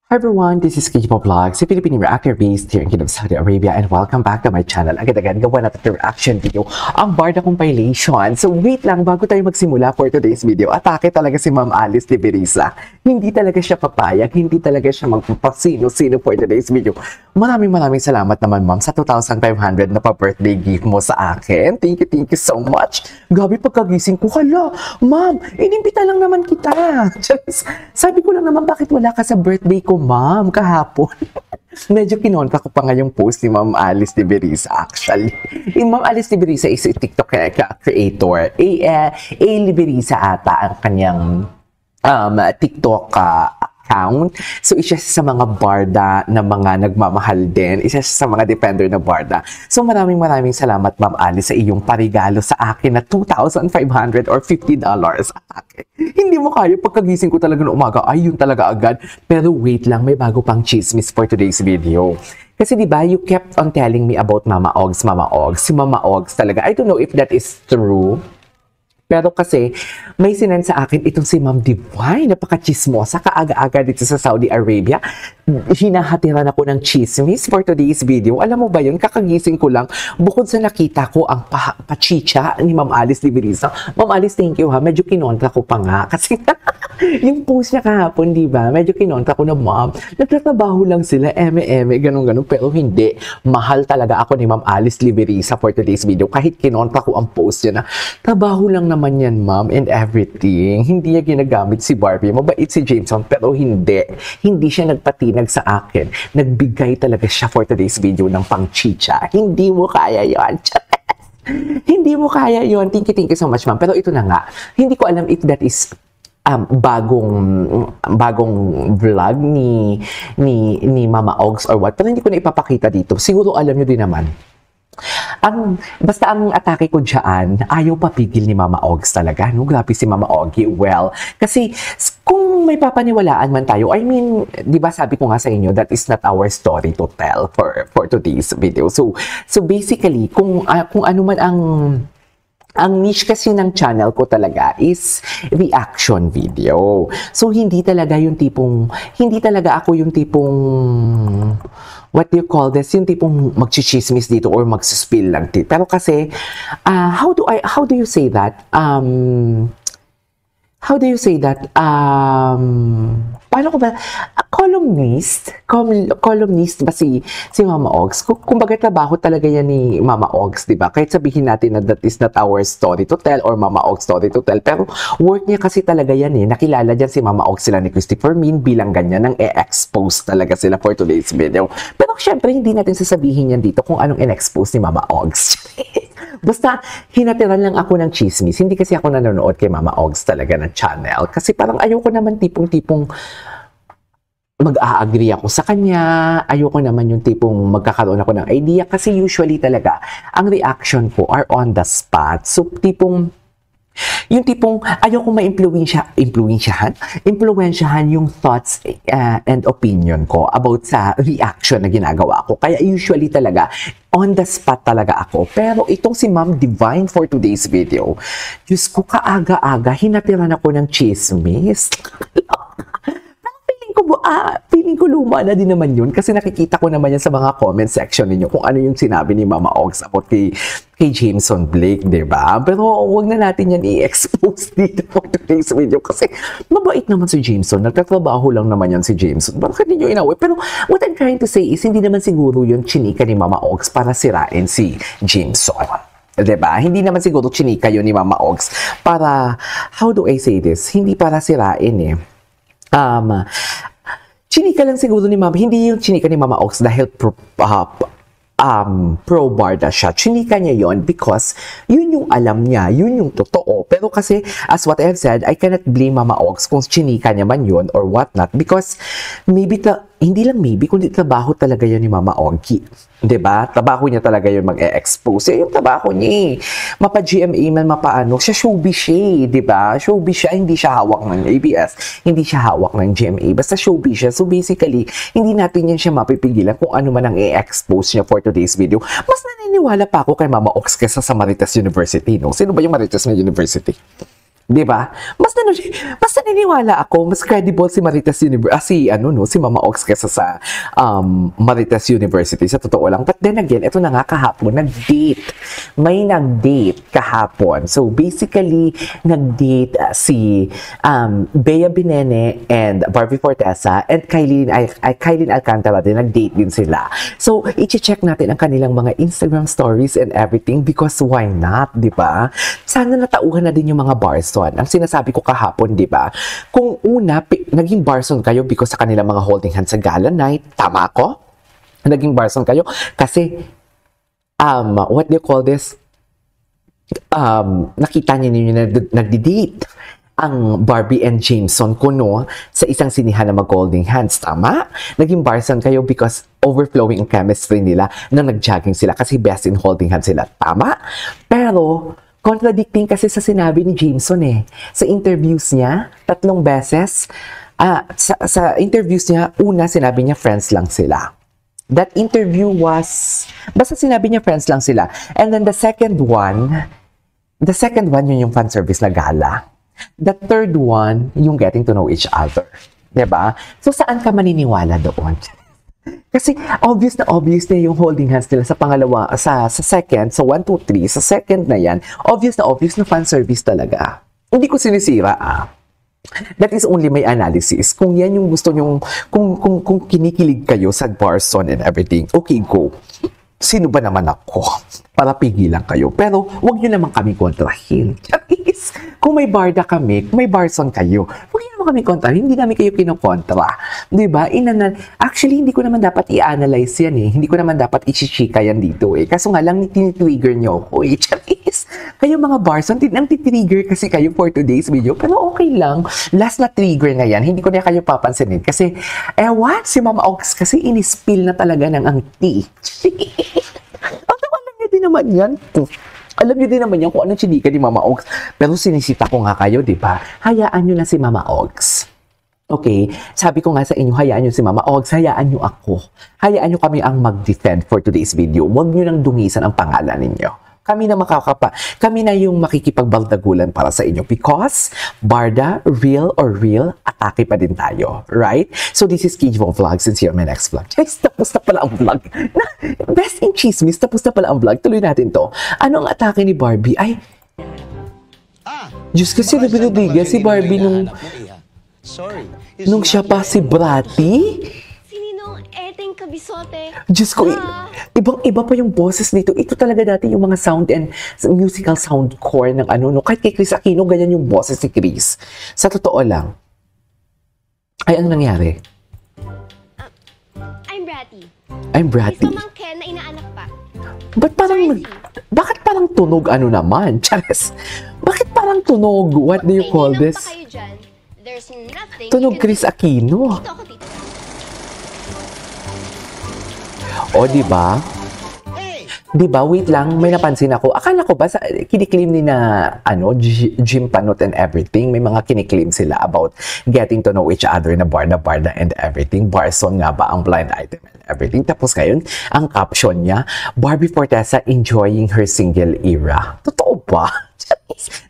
Hi everyone, this is Kijipo Vlogs, a Filipino reactor based here in Kingdom of Saudi Arabia, and welcome back to my channel. Agad-agad gawa natin ng reaction video, ang Barda compilation. So wait lang, bago tayo magsimula for today's video, atake talaga si Ma'am Alice Liberisa. Hindi talaga siya papayag, hindi talaga siya magpapasino-sino for today's video. Maraming salamat naman ma'am sa 2,500 na pa-birthday gift mo sa akin. Thank you so much. Gabi pagkagising ko, hala, ma'am, inimbita lang naman kita. Sabi ko lang naman, bakit wala ka sa birthday ko, ma'am, kahapon? Medyo kinontra ko pa nga yung post ni Ma'am Alice Liberisa actually. Ma'am Alice Liberisa is a TikTok creator. A Liberisa ata ang kanyang TikTok account. So, isa sa mga barda na mga nagmamahal din. Isa sa mga defender na barda. So, maraming salamat, Ma'am Alice, sa iyong parigalo sa akin na 2,500 or $50 sa akin. Hindi mo kaya, pagkagising ko talaga ng umaga, ay yun talaga agad. Pero wait lang, may bago pang chismis for today's video. Kasi diba, you kept on telling me about Mama Ogs. Si Mama Ogs talaga. I don't know if that is true. Pero kasi, may sinend sa akin itong si Ma'am Divine, napaka-chismosa, kaaga-aga dito sa Saudi Arabia. Hinahatiran ako ng chismis for today's video. Alam mo ba yun, kakagising ko lang, bukod sa nakita ko ang pachicha ni Ma'am Alice Liberisa. Ma'am Alice, thank you ha, medyo kinontra ko pa nga. Kasi yung post niya kahapon, di ba? Medyo kinontra ko na, ma'am, nagtatrabaho lang sila, ganun-ganun, pero hindi. Mahal talaga ako ni Ma'am Alice Liberisa for today's video. Kahit kinontra ko ang post niya na, trabaho lang naman yan, ma'am, and everything. Hindi niya ginagamit si Barbie. Mabait si Jameson, pero hindi. Hindi siya nagpatinag sa akin. Nagbigay talaga siya for today's video ng pang-chicha. Hindi mo kaya yon. Hindi mo kaya yon. Thank you so much, ma'am. Pero ito na nga. Hindi ko alam if that is bagong vlog ni Mama Ogs or what. Pero hindi ko na ipapakita dito. Siguro alam nyo din naman. Basta ang atake ko dyan, ayaw papigil ni Mama Ogs talaga. No? Grabe si Mama Ogie. Well, kasi kung may papaniwalaan man tayo, I mean, di ba sabi ko nga sa inyo, that is not our story to tell for today's video. So basically, kung ano man ang niche kasi ng channel ko talaga is reaction video. So, hindi talaga ako yung tipong, what do you call this? Yung tipong magchichismis dito or magsispill lang dito. Pero kasi, how do you say that? Paano ko ba? Columnist ba si Mama Ogs? Kumbaga trabaho talaga yan ni Mama Ogs, di ba? Kahit sabihin natin na that is not our story to tell or Mama Ogs story to tell, pero work niya kasi talaga yan eh. Nakilala dyan si Mama Ogs sila ni Christopher Min bilang ganyan nang e-expose talaga sila for today's video. Pero syempre, hindi natin sasabihin yan dito kung anong in-expose ni Mama Ogs. Basta, hinatiran lang ako ng chismis. Hindi kasi ako nanonood kay Mama Ogs talaga ng channel. Kasi parang ayoko naman tipong mag-a-agree ako sa kanya. Ayoko naman yung tipong magkakaroon ako ng idea. Kasi usually talaga, ang reaction ko are on the spot. So, yung tipong ayoko ma-impluwensyahan yung thoughts and opinion ko about sa reaction na ginagawa ko. Kaya usually talaga, on the spot talaga ako. Pero itong si Ma'am Divine for today's video, Diyos ko, kaaga-aga, hinatiran ako ng chismis. Feeling ko luma na din naman yun kasi nakikita ko naman yan sa mga comment section ninyo kung ano yung sinabi ni Mama Ogs about kay Jameson Blake, diba? Pero wag na natin yan i-expose dito for today's video kasi mabait naman si Jameson. Nagtatrabaho lang naman yan si Jameson. Bakit ninyo inaway? Pero what I'm trying to say is hindi naman siguro yung chinika ni Mama Ogs para sirain si Jameson. Diba? Hindi naman siguro chinika yun ni Mama Ogs para, how do I say this? Hindi para sirain eh. Chinika lang siguro ni Mama, hindi yung chinika ni Mama Ogs dahil pro-barda siya. Chinika niya yon because yun yung alam niya, yun yung totoo. Pero kasi, as what I have said, I cannot blame Mama Ogs kung chinika niya man yun or whatnot because hindi lang maybe, kundi trabaho talaga yan ni Mama Ogie. Diba? Trabaho niya talaga yun mag-e-expose. Yung trabaho niya mapa-GMA man, mapaano. Siya showbiz siya, diba? Showbiz siya, hindi siya hawak ng ABS. Hindi siya hawak ng GMA. Basta showbiz siya. So basically, hindi natin yan siya mapipigilan kung ano man ang e-expose niya for today's video. Mas naniniwala pa ako kay Mama Ogs kaysa sa Marites University, no? Sino ba yung Marites na University? 'Di ba? Mas naniniwala ako, mas credible si Marites University, si Mama Ox kaysa sa Marites University, sa totoo lang. But then again, ito na nga kahapon, nag-date. May nag-date kahapon. So basically, nag-date si Bea Binene and Barbie Fortesa and Kylene Alcantara din, nag-date din sila. So, i-check natin ang kanilang mga Instagram stories and everything because why not, 'di ba? Sana natauhan na din yung mga barson. Ang sinasabi ko kahapon, 'di ba? Kung una, naging barson kayo because sa kanilang mga holding hands sa gala night, tama ako? Naging barson kayo kasi what do you call this? Nakita niyo na nagdi-date ang Barbie and Jameson Kuno sa isang sinihan na mag-holding hands, tama? Naging barson kayo because overflowing ang chemistry nila nang nag-jogging sila kasi best in holding hands sila, tama? Pero contradicting kasi sa sinabi ni Jameson sa interviews niya, 3 beses, sa interviews niya, una sinabi niya friends lang sila. That interview was, basta sinabi niya friends lang sila. And then the second one, yun yung fan service na gala. The third one, yung getting to know each other. Diba? So saan ka maniniwala doon? Kasi obvious na yung holding hands nila sa pangalawa, sa second, sa 1, 2, 3, sa second na yan, obvious na fan service talaga. Hindi ko sinisira That is only my analysis. Kung yan yung gusto nyong, kung kinikilig kayo sa barson and everything, okay, go. Sino ba naman ako? Para pigilan kayo. Pero wag nyo naman kami kontrahin. Kung may barda kami, kung may barson kayo, wag nyo naman kami kontrahin. Hindi namin kayo kinokontra. Diba? Actually, hindi ko naman dapat i-analyze yan Hindi ko naman dapat i-chika yan dito Kaso nga lang, tinitrigger nyo ako Kayo mga barson, nang-titrigger kasi kayo for today's video. Pero okay lang. Last na trigger na yan. Hindi ko na kayo papansinin. Kasi, si Mama Ox kasi inispill na talaga ng ang tea. Alam niyo din naman yan. Alam niyo din naman yan kung anong chinika ni Mama Ox. Pero sinisita ko nga kayo, di ba? Hayaan niyo na si Mama Ox. Okay? Sabi ko nga sa inyo, hayaan niyo si Mama Ox, hayaan niyo ako. Hayaan niyo kami ang mag-defend for today's video. Huwag niyo nang dungisan ang pangalan ninyo. Kami na yung makikipagbaldagulan para sa inyo because Barda, real, atake pa din tayo. Right? So this is Kijvo Vlog since you're my next vlog. Guys, tapos na pala ang vlog. Best in chismis, tapos na pala ang vlog. Tuloy natin to. Ano ang atake ni Barbie? Ay, Diyos ko, si Ruby Rodriguez, si Barbie nung siya pa si Bratty? Eting kabisote. Diyos ko, ibang-iba pa yung boses nito. Ito talaga dati yung mga sound and musical sound core ng kahit kay Chris Aquino, ganyan yung boses ni Chris. Sa totoo lang. Ay, ano nangyari? I'm Bratty. Isa mang Ken na inaanak pa. Bakit parang tunog naman? Charis. Bakit parang tunog? What do you call this? Pa kayo dyan. There's nothing Tunog Chris Aquino. Dito ako dito. O, diba? Diba? Wait lang, may napansin ako. Akala ko ba, kiniklaim ni na, Jim Panot and everything, may mga kiniklaim sila about getting to know each other na barda and everything. Barson nga ba ang blind item and everything. Tapos ngayon, ang caption niya, Barbie Fortesa enjoying her single era. Totoo ba?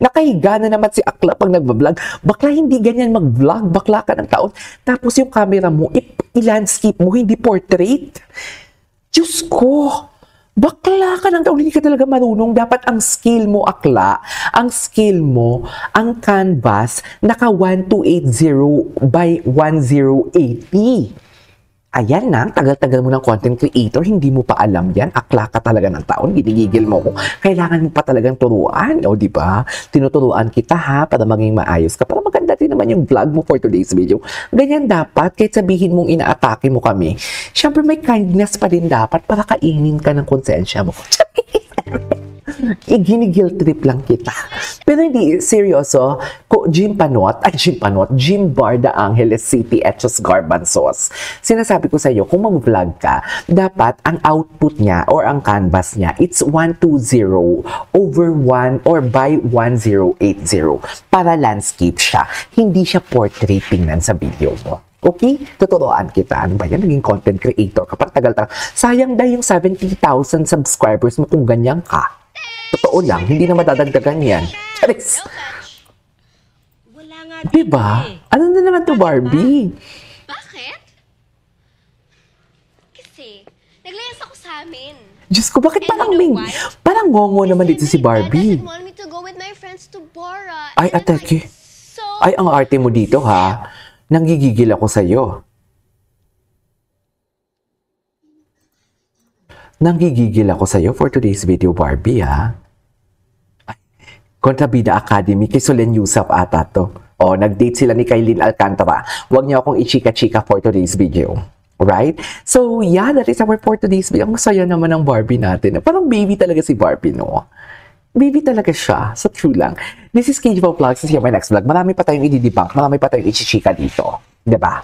Nakahiga na naman si Akla pag nagbablog. Bakla, hindi ganyan mag-vlog. Bakla ka ng taon. Tapos yung camera mo, i-landscape mo, hindi portrait. Diyos ko! Bakla ka ng taon, hindi ka talaga marunong. Dapat ang skill mo, Akla, ang skill mo, ang canvas, naka 1280 by 1080. Ayan na, tagal-tagal mo ng content creator, hindi mo pa alam yan. Akla ka talaga ng taon, ginigigil mo ko. Kailangan mo pa talagang turuan, o di ba? Tinuturuan kita para maging maayos ka. Para maganda din naman yung vlog mo for today's video. Ganyan dapat, kahit sabihin mong inaatake mo kami. Siyempre may kindness pa din dapat para kainin ka ng konsensya mo. Ginigil trip lang kita. Pero hindi, seryoso, Jim Barda Angeles City Etchos Garbanzos. Sinasabi ko sa iyo, kung mag-vlog ka, dapat ang output niya or ang canvas niya, it's 120 over 1 or by 1080 para landscape siya. Hindi siya portrait tingnan sa video mo. Okay? Tuturuan kita. Ano ba yan? Naging content creator ka. Tagal-tagal. Sayang dahil yung 70,000 subscribers mo kung ganyan ka. Totoo lang, hindi na madadagdagan yan. Charis. party Diba? eh. Ano na naman to, Barbie? Bakit? Kasi, naglayas ako sa amin. Diyos ko, bakit And parang you know why? parang ngongo naman dito si Kasi my dad Barbie? doesn't want me to go with my friends to Bora. Ay, And I'm atake. like, so... Ay, ang arte mo dito, ha? Nanggigigil ako sa'yo. Nanggigigil ako sa'yo for today's video, Barbie, ha? Ay, Kontrabida Academy, kay Solen Yusuf ata to. O, nag-date sila ni Kailin Alcantara. Huwag niyo akong ichika-chika for today's video. Right? So, yeah, that is our for today's video. Ang saya naman ng Barbie natin. Parang baby talaga si Barbie, no? Baby talaga siya. So, true lang. This is KG Vlogs. This is my next vlog. Marami pa tayong i-debunk. Marami pa tayong ichichika dito. Diba?